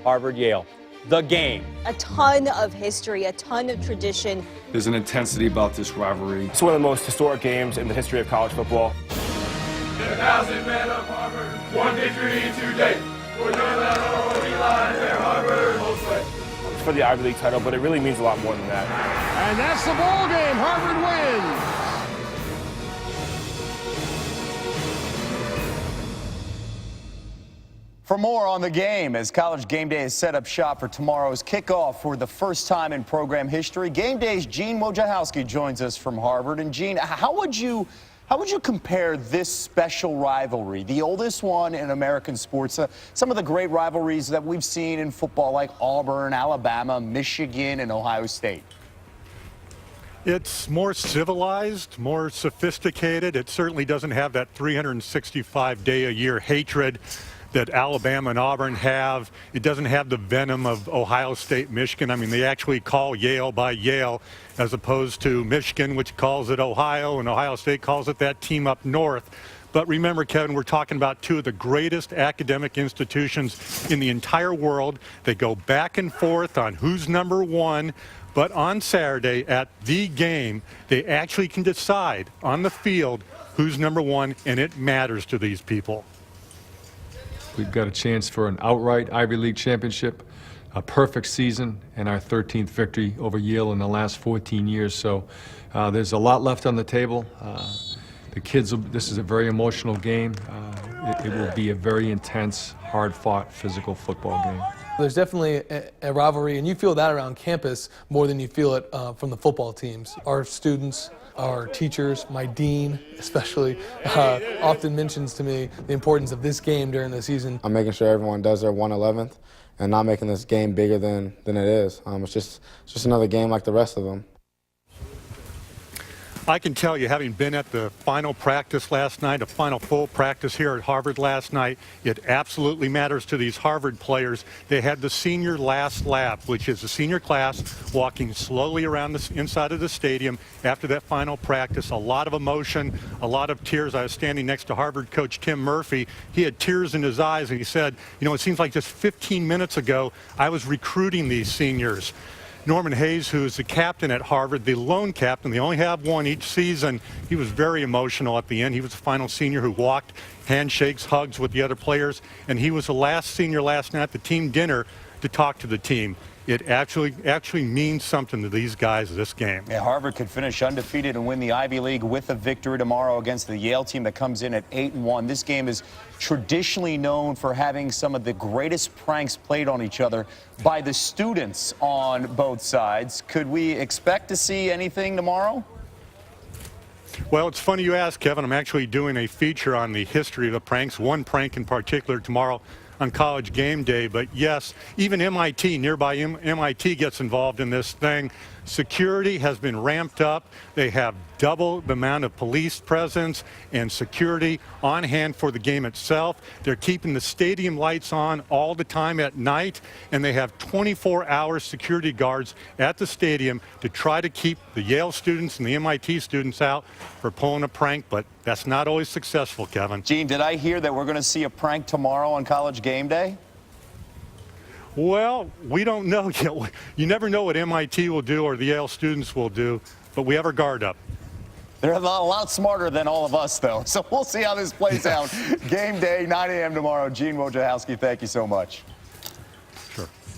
Harvard-Yale. The game. A ton of history, a ton of tradition. There's an intensity about this rivalry. It's one of the most historic games in the history of college football. 10,000 men of Harvard, one victory to date. For their Harvard most way. It's for the Ivy League title, but it really means a lot more than that. And that's the ball game. Harvard wins. For more on the game, as College Game Day is set up shop for tomorrow's kickoff for the first time in program history, Game Day's Gene Wojciechowski joins us from Harvard. And Gene, how would you compare this special rivalry, the oldest one in American sports, some of the great rivalries that we've seen in football like Auburn, Alabama, Michigan, and Ohio State? It's more civilized, more sophisticated. It certainly doesn't have that 365-day-a-year hatred that Alabama and Auburn have. It doesn't have the venom of Ohio State, Michigan. I mean, they actually call Yale by Yale as opposed to Michigan, which calls it Ohio, and Ohio State calls it that team up north. But remember, Kevin, we're talking about two of the greatest academic institutions in the entire world. They go back and forth on who's number one. But on Saturday at the game, they actually can decide on the field who's number one, and it matters to these people. We've got a chance for an outright Ivy League championship, a perfect season, and our 13th victory over Yale in the last 14 years. So there's a lot left on the table. The kids, this is a very emotional game. It will be a very intense, hard-fought, physical football game. There's definitely a rivalry, and you feel that around campus more than you feel it from the football teams. Our students, our teachers, my dean especially, often mentions to me the importance of this game during the season. I'm making sure everyone does their 1/11th and not making this game bigger than it is. It's just another game like the rest of them. I can tell you, having been at the final practice last night, a final full practice here at Harvard last night, it absolutely matters to these Harvard players. They had the senior last lap, which is the senior class walking slowly around the inside of the stadium after that final practice. A lot of emotion, a lot of tears. I was standing next to Harvard coach Tim Murphy. He had tears in his eyes, and he said, you know, it seems like just 15 minutes ago, I was recruiting these seniors. Norman Hayes, who is the captain at Harvard, the lone captain, they only have one each season, he was very emotional at the end. He was the final senior who walked, handshakes, hugs with the other players, and he was the last senior last night at the team dinner to talk to the team. It actually means something to these guys, this game. Yeah, Harvard could finish undefeated and win the Ivy League with a victory tomorrow against the Yale team that comes in at 8-1. This game is traditionally known for having some of the greatest pranks played on each other by the students on both sides. Could we expect to see anything tomorrow? Well, it's funny you ask, Kevin. I'm actually doing a feature on the history of the pranks, one prank in particular tomorrow on College Game Day. But yes, even MIT, nearby MIT gets involved in this thing. Security has been ramped up. They have double the amount of police presence and security on hand for the game itself. They're keeping the stadium lights on all the time at night, and they have 24-hour security guards at the stadium to try to keep the Yale students and the MIT students out for pulling a prank, but that's not always successful, Kevin. Gene, did I hear that we're going to see a prank tomorrow on College Game Day? Well, we don't know yet. You never know what MIT will do or the Yale students will do, but we have our guard up. They're a lot smarter than all of us, though, so we'll see how this plays out. Game Day, 9 a.m. tomorrow. Gene Wojciechowski, thank you so much.